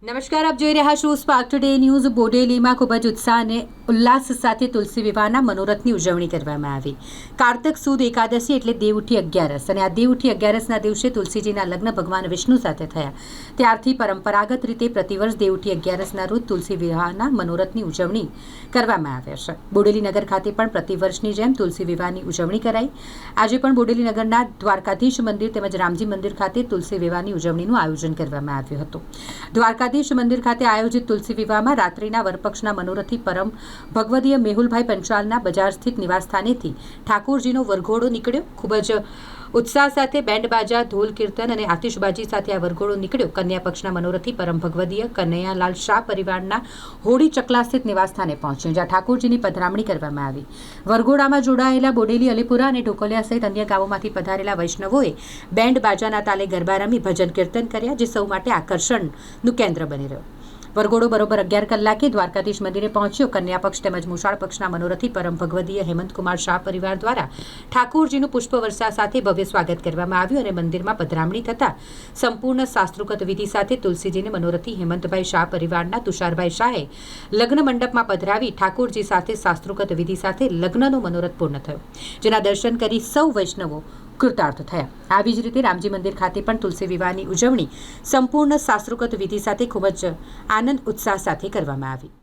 નમસ્કાર, આપ જોઈ રહ્યા છો સ્પાર્ક ટુડે ન્યૂઝ। બોડેલીમાં ખૂબ જ ઉત્સાહ અને ઉલ્લાસ સાથે તુલસી વિવાહના મનોરથની ઉજવણી કરવામાં આવી। કારતક સુદ એકાદશી એટલે દેવઉઠી અગિયારસ અને આ દેવઉઠી અગિયારસના દિવસે તુલસીજીના લગ્ન ભગવાન વિષ્ણુ સાથે થયા। ત્યારથી પરંપરાગત રીતે પ્રતિવર્ષ દેવઉઠી અગિયારસના રોજ તુલસી વિવાહના મનોરથની ઉજવણી કરવામાં આવે છે। બોડેલી નગર ખાતે પણ પ્રતિવર્ષની જેમ તુલસી વિવાહની ઉજવણી કરાઈ। આજે પણ બોડેલી નગરના દ્વારકાધીશ મંદિર તેમજ રામજી મંદિર ખાતે તુલસી વિવાહની ઉજવણીનું આયોજન કરવામાં આવ્યું હતું। દ્વારકાધીશ મંદિર ખાતે આયોજિત તુલસી વિવાહમાં રાત્રિના વરપક્ષના મનોરથી પરમ ભગવદીય મેહુલભાઈ પંચાલના બજાર સ્થિત નિવાસસ્થાનેથી ઠાકોરજીનો વરઘોડો નીકળ્યો। ખૂબ જ ઉત્સાહ સાથે બેન્ડ બાજા, ઢોલ કીર્તન અને આતિશબાજી સાથે આ વરઘોડો નીકળ્યો। કન્યા પક્ષના મનોરથી પરમ ભગવદીય કનૈયાલાલ શાહ પરિવારના હોડી ચકલા સ્થિત નિવાસસ્થાને પહોંચ્યો, જ્યાં ઠાકોરજીની પધરામણી કરવામાં આવી। વરઘોડામાં જોડાયેલા બોડેલી, અલીપુરા અને ઢોકલિયા સહિત અન્ય ગામોમાંથી પધારેલા વૈષ્ણવોએ બેન્ડ બાજાના તાલે ગરબા રમી ભજન કીર્તન કર્યા, જે સૌ માટે આકર્ષણનું કેન્દ્ર બની રહ્યો। વરઘોડો બરોબર 11 કલાકે દ્વારકાધીશ મંદિરે પહોંચ્યો। કન્યા પક્ષ તેમજ મુસાળ પક્ષના મનોરથી પરમ ભગવદીય હેમંતકુમાર શાહ પરિવાર દ્વારા ઠાકોરજીનું પુષ્પવર્ષા સાથે ભવ્ય સ્વાગત કરવામાં આવ્યું અને મંદિરમાં પધરામણી થતાં સંપૂર્ણ શાસ્ત્રોક્ત વિધિ સાથે તુલસીજીને મનોરથી હેમંતભાઈ શાહ પરિવારના તુષારભાઈ શાહે લગ્ન મંડપમાં પધરાવી ઠાકોરજી સાથે શાસ્ત્રોક્ત વિધિ સાથે લગ્નનો મનોરથ પૂર્ણ થયો, જેના દર્શન કરી સૌ વૈષ્ણવો કૃતાર્થ થયા। આવી જ રીતે રામજી મંદિર ખાતે પણ તુલસી વિવાહની ઉજવણી સંપૂર્ણ શાસ્ત્રોક્ત વિધિ સાથે ખૂબ જ આનંદ ઉત્સાહ સાથે કરવામાં આવી।